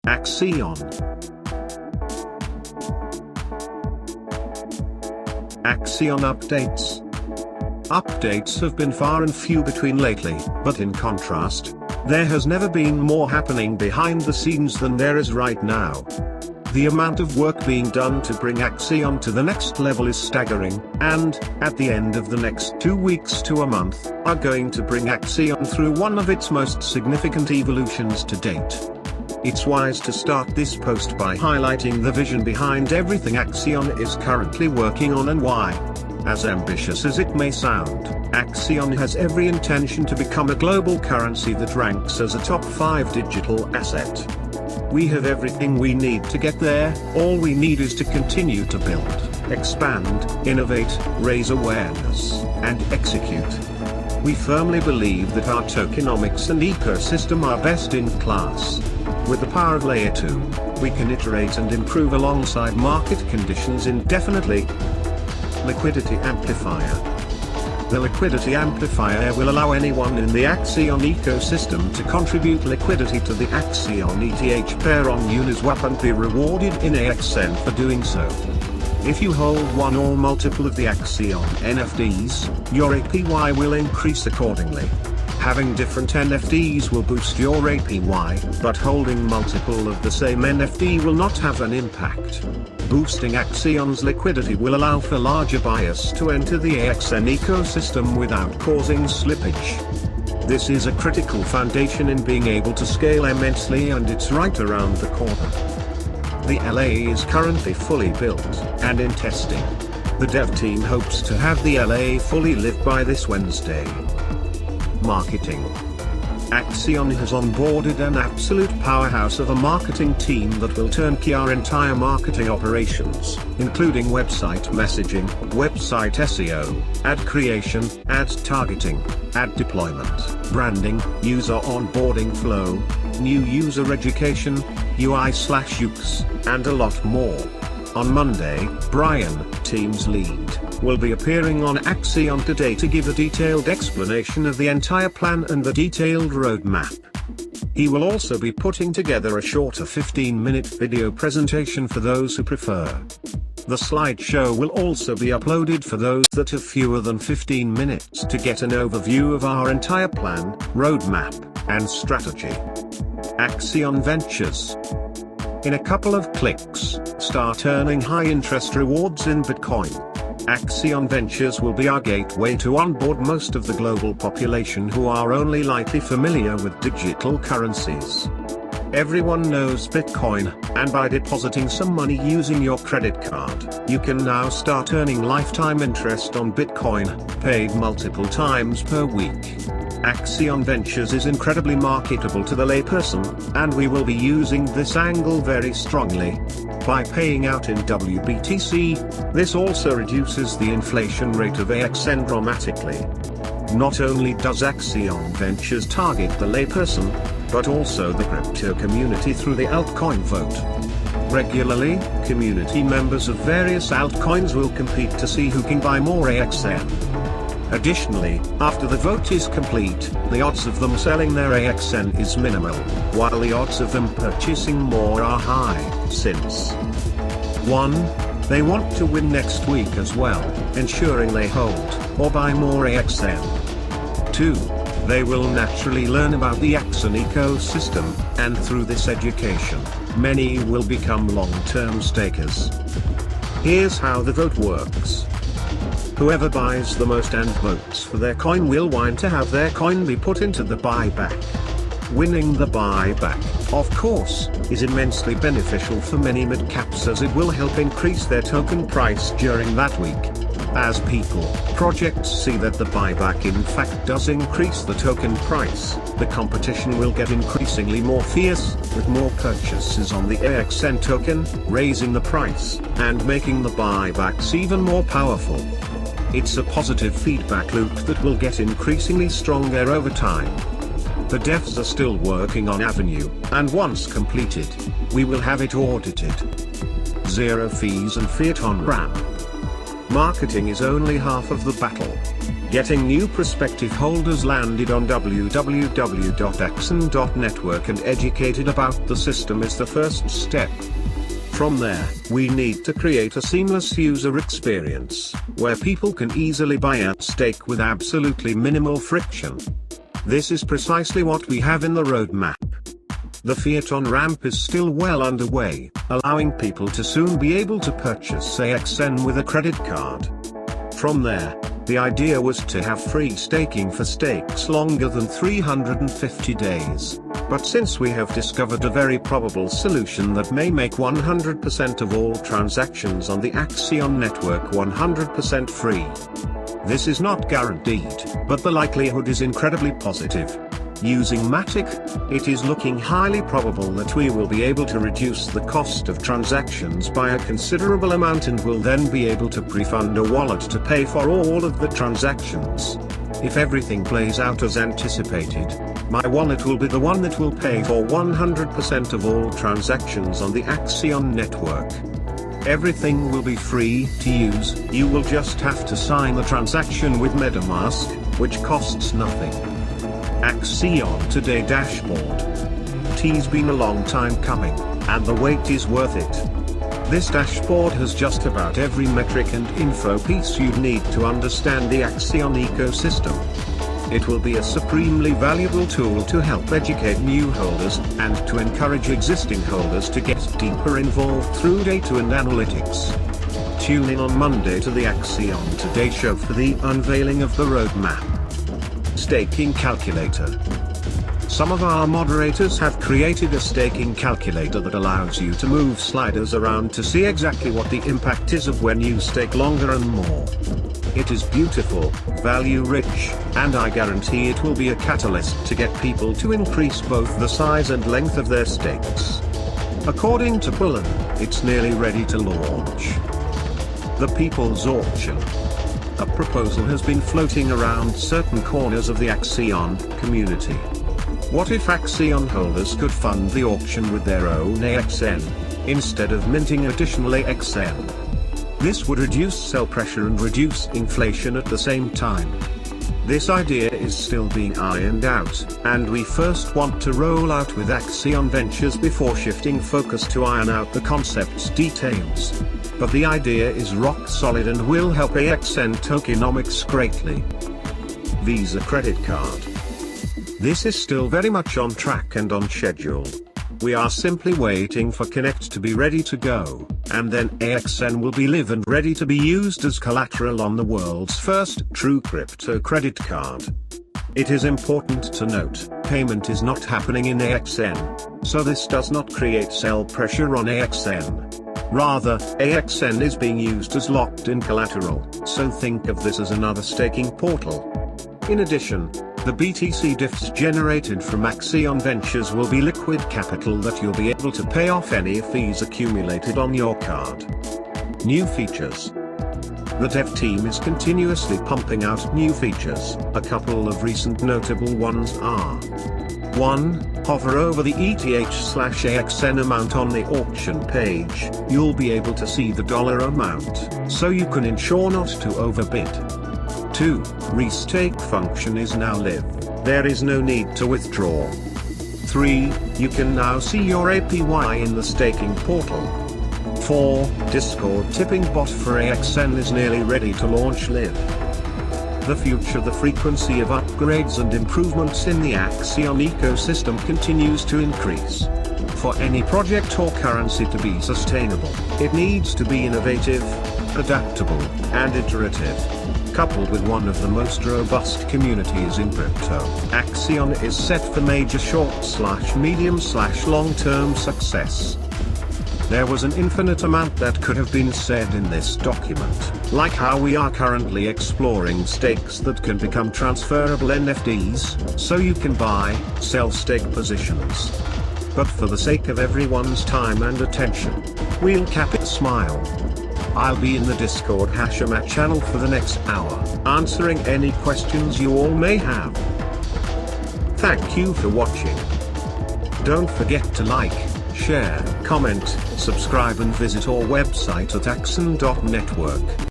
Axion. Axion updates. Updates have been far and few between lately, but in contrast, there has never been more happening behind the scenes than there is right now. The amount of work being done to bring Axion to the next level is staggering, and, at the end of the next 2 weeks to a month, are going to bring Axion through one of its most significant evolutions to date. It's wise to start this post by highlighting the vision behind everything Axion is currently working on and why. As ambitious as it may sound, Axion has every intention to become a global currency that ranks as a top 5 digital asset. We have everything we need to get there, all we need is to continue to build, expand, innovate, raise awareness, and execute. We firmly believe that our tokenomics and ecosystem are best in class. With the power of Layer 2, we can iterate and improve alongside market conditions indefinitely. Liquidity Amplifier. The Liquidity Amplifier will allow anyone in the Axion ecosystem to contribute liquidity to the Axion ETH pair on Uniswap and be rewarded in AXN for doing so. If you hold one or multiple of the Axion NFTs, your APY will increase accordingly. Having different NFTs will boost your APY, but holding multiple of the same NFT will not have an impact. Boosting Axion's liquidity will allow for larger buyers to enter the AXN ecosystem without causing slippage. This is a critical foundation in being able to scale immensely, and it's right around the corner. The LA is currently fully built and in testing. The dev team hopes to have the LA fully live by this Wednesday. Marketing. Axion has onboarded an absolute powerhouse of a marketing team that will turnkey our entire marketing operations, including website messaging, website SEO, ad creation, ad targeting, ad deployment, branding, user onboarding flow, new user education, UI/UX, and a lot more. On Monday, Brian, team's lead, will be appearing on Axion Today to give a detailed explanation of the entire plan and the detailed roadmap. He will also be putting together a shorter 15-minute video presentation for those who prefer. The slideshow will also be uploaded for those that have fewer than 15 minutes to get an overview of our entire plan, roadmap, and strategy. Axion Ventures. In a couple of clicks, start earning high-interest rewards in Bitcoin. Axion Ventures will be our gateway to onboard most of the global population who are only lightly familiar with digital currencies. Everyone knows Bitcoin, and by depositing some money using your credit card, you can now start earning lifetime interest on Bitcoin, paid multiple times per week. Axion Ventures is incredibly marketable to the layperson, and we will be using this angle very strongly. By paying out in WBTC, this also reduces the inflation rate of AXN dramatically. Not only does Axion Ventures target the layperson, but also the crypto community through the altcoin vote. Regularly, community members of various altcoins will compete to see who can buy more AXN. Additionally, after the vote is complete, the odds of them selling their AXN is minimal, while the odds of them purchasing more are high, since 1. They want to win next week as well, ensuring they hold, or buy more AXN. 2. They will naturally learn about the Axion ecosystem, and through this education, many will become long-term stakers. Here's how the vote works. Whoever buys the most and votes for their coin will win to have their coin be put into the buyback. Winning the buyback, of course, is immensely beneficial for many mid-caps as it will help increase their token price during that week. As people, projects see that the buyback in fact does increase the token price, the competition will get increasingly more fierce, with more purchases on the AXN token, raising the price, and making the buybacks even more powerful. It's a positive feedback loop that will get increasingly stronger over time. The devs are still working on Avenue, and once completed, we will have it audited. Zero fees and fiat on-ramp. Marketing is only half of the battle. Getting new prospective holders landed on www.axion.network and educated about the system is the first step. From there, we need to create a seamless user experience, where people can easily buy and stake with absolutely minimal friction. This is precisely what we have in the roadmap. The fiat on-ramp is still well underway, allowing people to soon be able to purchase Axion with a credit card. From there, the idea was to have free staking for stakes longer than 350 days. But since we have discovered a very probable solution that may make 100% of all transactions on the Axion network 100% free. This is not guaranteed, but the likelihood is incredibly positive. Using Matic, it is looking highly probable that we will be able to reduce the cost of transactions by a considerable amount and will then be able to pre-fund a wallet to pay for all of the transactions. If everything plays out as anticipated, my wallet will be the one that will pay for 100% of all transactions on the Axion network. Everything will be free to use, you will just have to sign the transaction with MetaMask, which costs nothing. Axion Today dashboard. It's been a long time coming, and the wait is worth it. This dashboard has just about every metric and info piece you'd need to understand the Axion ecosystem. It will be a supremely valuable tool to help educate new holders, and to encourage existing holders to get deeper involved through data and analytics. Tune in on Monday to the Axion Today show for the unveiling of the roadmap. Staking calculator. Some of our moderators have created a staking calculator that allows you to move sliders around to see exactly what the impact is of when you stake longer and more. It is beautiful, value-rich, and I guarantee it will be a catalyst to get people to increase both the size and length of their stakes. According to Bullen, it's nearly ready to launch. The People's Auction. A proposal has been floating around certain corners of the Axion community. What if Axion holders could fund the auction with their own Axion, instead of minting additional Axion? This would reduce sell pressure and reduce inflation at the same time. This idea is still being ironed out, and we first want to roll out with Axion Ventures before shifting focus to iron out the concept's details. But the idea is rock solid and will help Axion tokenomics greatly. Visa credit card. This is still very much on track and on schedule. We are simply waiting for Connect to be ready to go, and then Axion will be live and ready to be used as collateral on the world's first true crypto credit card. It is important to note, payment is not happening in Axion, so this does not create sell pressure on Axion. Rather, Axion is being used as locked-in collateral, so think of this as another staking portal. In addition, the BTC diffs generated from Axion Ventures will be liquid capital that you'll be able to pay off any fees accumulated on your card. New features. The dev team is continuously pumping out new features. A couple of recent notable ones are: 1. Hover over the ETH/Axion amount on the auction page. You'll be able to see the dollar amount, so you can ensure not to overbid. 2. Restake function is now live. There is no need to withdraw. 3. You can now see your APY in the staking portal. 4. Discord tipping bot for Axion is nearly ready to launch live. The future. The frequency of upgrades and improvements in the Axion ecosystem continues to increase. For any project or currency to be sustainable, it needs to be innovative, adaptable, and iterative. Coupled with one of the most robust communities in crypto, Axion is set for major short/medium/long-term success. There was an infinite amount that could have been said in this document, like how we are currently exploring stakes that can become transferable NFTs, so you can buy, sell stake positions. But for the sake of everyone's time and attention, we'll cap it smile. I'll be in the Discord Hashamat channel for the next hour, answering any questions you all may have. Thank you for watching. Don't forget to like, share, comment, subscribe and visit our website at axion.network.